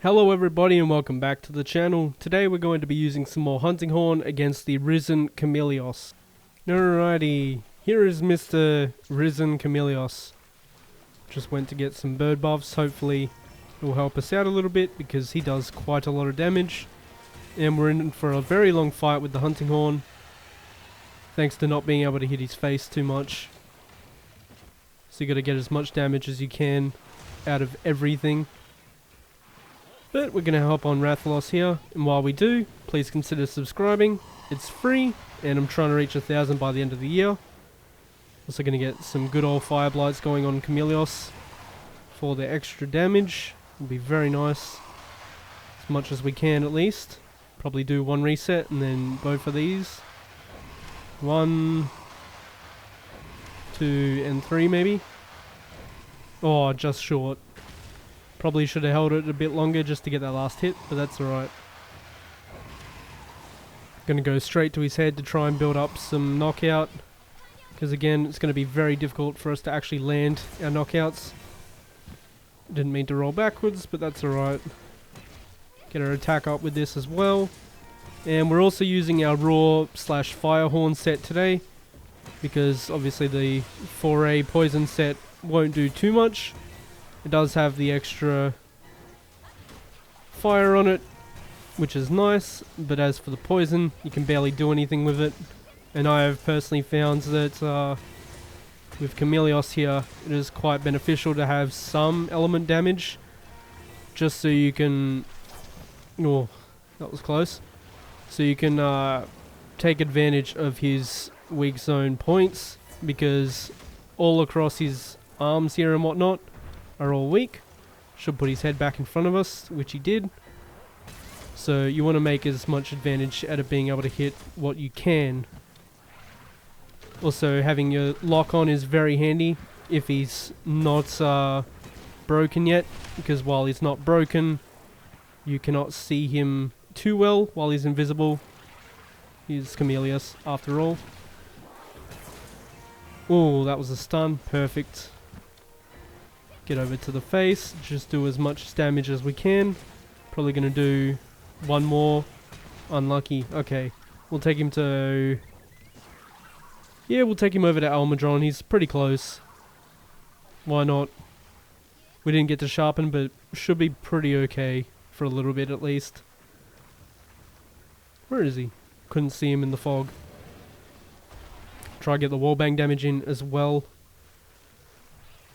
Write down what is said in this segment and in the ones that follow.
Hello everybody and welcome back to the channel. Today we're going to be using some more hunting horn against the Risen Chameleos. Alrighty, here is Mr. Risen Chameleos. Just went to get some bird buffs. Hopefully it will help us out a little bit because he does quite a lot of damage. And we're in for a very long fight with the hunting horn, thanks to not being able to hit his face too much. So you gotta get as much damage as you can out of everything. But we're going to hop on Rathalos here, and while we do, please consider subscribing. It's free, and I'm trying to reach 1,000 by the end of the year. Also going to get some good old fire blights going on Chameleos for the extra damage. It'll be very nice, as much as we can at least. Probably do one reset and then go for these. 1, 2, and 3 maybe. Oh, just short. Probably should have held it a bit longer just to get that last hit, but that's alright. Gonna go straight to his head to try and build up some knockout, because again, it's going to be very difficult for us to actually land our knockouts. Didn't mean to roll backwards, but that's alright. Get our attack up with this as well. And we're also using our raw / fire horn set today, because obviously the 4A poison set won't do too much. It does have the extra fire on it, which is nice, but as for the poison, you can barely do anything with it. And I have personally found that with Chameleos here, it is quite beneficial to have some element damage, just so you can... Oh, that was close. So you can take advantage of his weak zone points, because all across his arms here and whatnot are all weak. Should put his head back in front of us, which he did. So you want to make as much advantage out of being able to hit what you can. Also, having your lock on is very handy if he's not broken yet, because while he's not broken, you cannot see him too well while he's invisible. He's Chameleos after all. Oh, that was a stun. Perfect. Get over to the face, just do as much damage as we can. Probably going to do one more. Unlucky. Okay, we'll take him to... Yeah, we'll take him over to Almudron. He's pretty close. Why not? We didn't get to sharpen, but should be pretty okay for a little bit at least. Where is he? Couldn't see him in the fog. Try to get the wallbang damage in as well.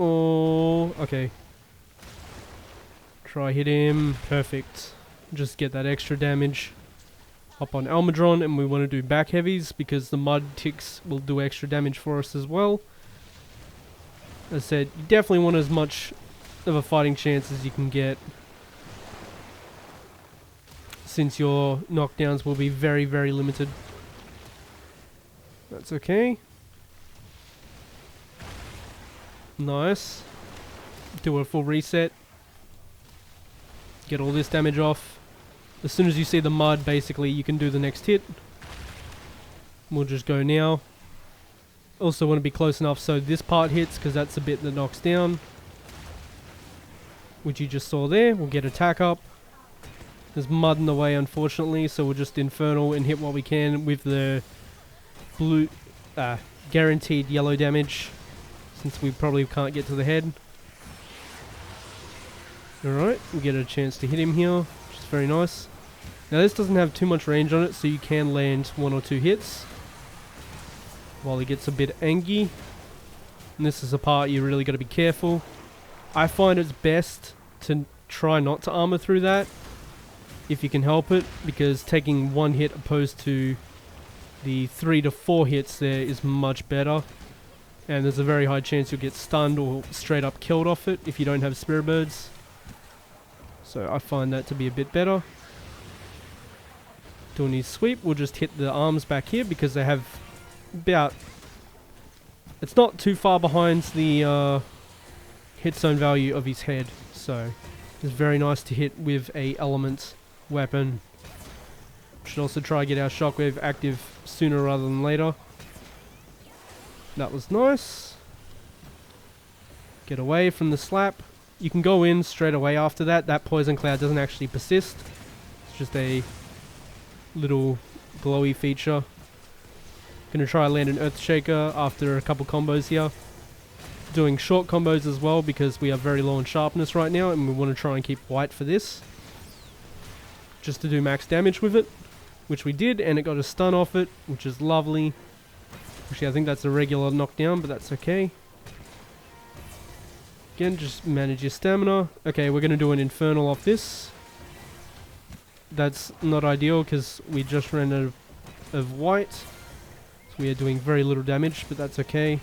Oh, okay. Try hit him. Perfect. Just get that extra damage. Hop on Almudron, and we want to do back heavies because the mud ticks will do extra damage for us as well. As I said, you definitely want as much of a fighting chance as you can get, since your knockdowns will be very, very limited. That's okay. Nice. Do a full reset. Get all this damage off. As soon as you see the mud, basically, you can do the next hit. We'll just go now. Also want to be close enough so this part hits, because that's the bit that knocks down, which you just saw there. We'll get attack up. There's mud in the way, unfortunately, so we'll just infernal and hit what we can with the blue, guaranteed yellow damage, since we probably can't get to the head. Alright, we get a chance to hit him here, which is very nice. Now this doesn't have too much range on it, so you can land 1 or 2 hits while he gets a bit angry. And this is a part you really got to be careful. I find it's best to try not to armor through that, if you can help it, because taking 1 hit opposed to the 3 to 4 hits there is much better. And there's a very high chance you'll get stunned or straight up killed off it if you don't have spirit birds. So I find that to be a bit better. Doing his sweep, we'll just hit the arms back here because they have about... It's not too far behind the hit zone value of his head. So it's very nice to hit with a element weapon. Should also try to get our shockwave active sooner rather than later. That was nice. Get away from the slap. You can go in straight away after that. That poison cloud doesn't actually persist. It's just a little glowy feature. Gonna try land an Earthshaker after a couple combos here. Doing short combos as well because we are very low on sharpness right now and we want to try and keep white for this. Just to do max damage with it, which we did, and it got a stun off it, which is lovely. Actually, I think that's a regular knockdown, but that's okay. Again, just manage your stamina. Okay, we're going to do an Infernal off this. That's not ideal because we just ran out of white. So we are doing very little damage, but that's okay.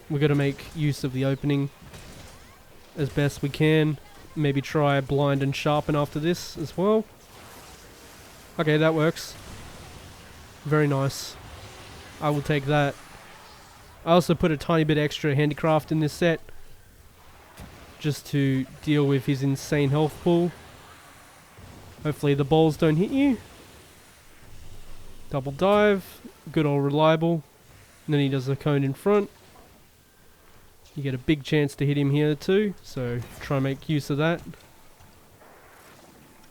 We're going to make use of the opening as best we can. Maybe try blind and sharpen after this as well. Okay, that works. Very nice. I will take that. I also put a tiny bit extra handicraft in this set, just to deal with his insane health pool. Hopefully the balls don't hit you. Double dive. Good old reliable. And then he does a cone in front. You get a big chance to hit him here too, so try and make use of that.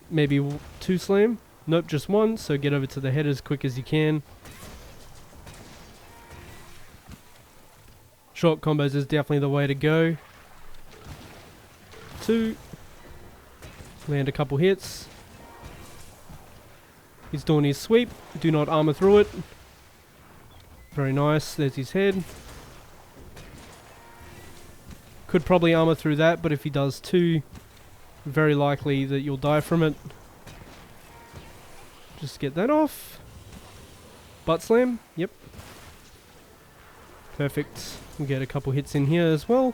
Maybe 2 slam. Nope, just 1, so get over to the head as quick as you can. Short combos is definitely the way to go. 2. Land a couple hits. He's doing his sweep. Do not armor through it. Very nice. There's his head. Could probably armor through that, but if he does 2, very likely that you'll die from it. Just get that off. Butt slam. Yep. Perfect. We'll get a couple hits in here as well.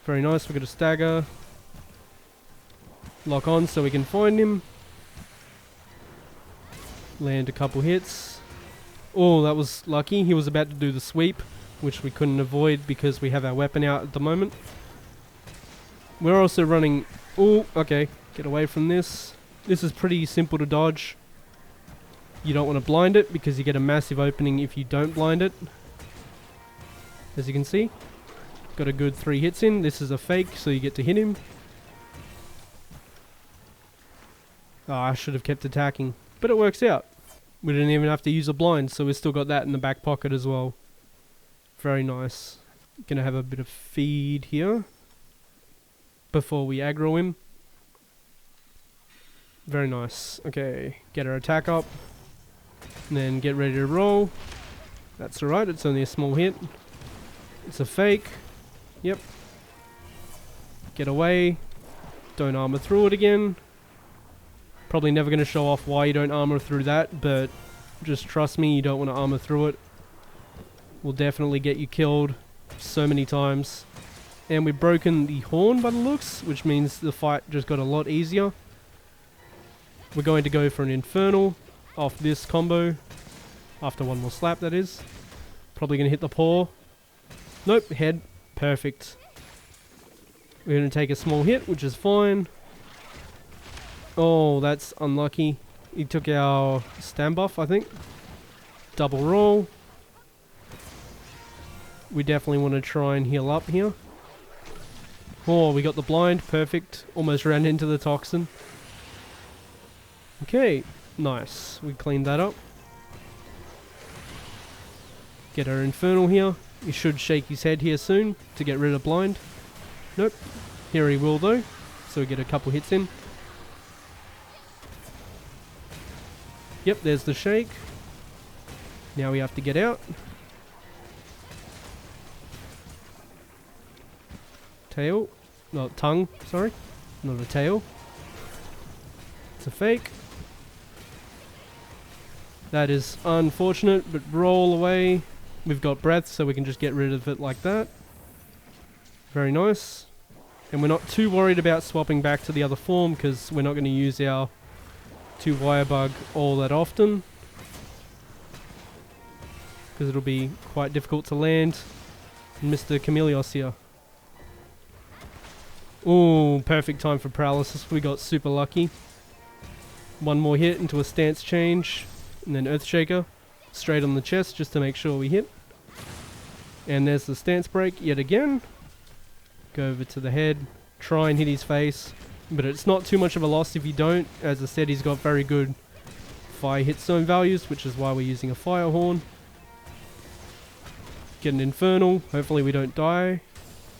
Very nice. We've got a stagger. Lock on so we can find him. Land a couple hits. Oh, that was lucky. He was about to do the sweep, which we couldn't avoid because we have our weapon out at the moment. We're also running... Oh, okay. Get away from this. This is pretty simple to dodge. You don't want to blind it because you get a massive opening if you don't blind it. As you can see. Got a good 3 hits in. This is a fake, so you get to hit him. Oh, I should have kept attacking. But it works out. We didn't even have to use a blind, so we still got that in the back pocket as well. Very nice. Gonna have a bit of feed here before we aggro him. Very nice. Okay, get our attack up. And then get ready to roll. That's alright, it's only a small hit. It's a fake. Yep. Get away. Don't armor through it again. Probably never going to show off why you don't armor through that, but just trust me, you don't want to armor through it. Will definitely get you killed so many times. And we've broken the horn by the looks, which means the fight just got a lot easier. We're going to go for an Infernal off this combo. After one more slap, that is. Probably going to hit the paw. Nope, head. Perfect. We're going to take a small hit, which is fine. Oh, that's unlucky. He took our stand buff, I think. Double roll. We definitely want to try and heal up here. Oh, we got the blind. Perfect. Almost ran into the toxin. Okay, nice. We cleaned that up. Get our Infernal here. He should shake his head here soon to get rid of blind. Nope. Here he will though. So we get a couple hits in. Yep, there's the shake. Now we have to get out. Tail. No, tongue, sorry. Not a tail. It's a fake. That is unfortunate, but roll away. We've got breath, so we can just get rid of it like that. Very nice. And we're not too worried about swapping back to the other form, because we're not going to use our 2 wire bug all that often. Because it'll be quite difficult to land Mr. Chameleos here. Ooh, perfect time for paralysis. We got super lucky. One more hit into a stance change. And then Earthshaker. Straight on the chest just to make sure we hit. And there's the stance break yet again. Go over to the head, try and hit his face, but it's not too much of a loss if you don't. As I said, he's got very good fire hit zone values, which is why we're using a fire horn. Get an infernal, hopefully we don't die.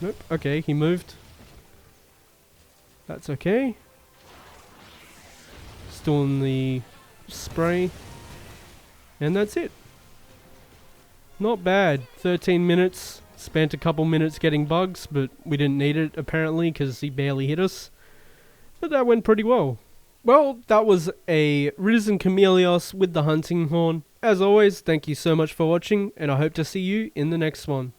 Nope, okay, he moved. That's okay. Still in the spray. And that's it. Not bad. 13 minutes. Spent a couple minutes getting bugs, but we didn't need it apparently because he barely hit us. But that went pretty well. Well, that was a Risen Chameleos with the hunting horn. As always, thank you so much for watching, and I hope to see you in the next one.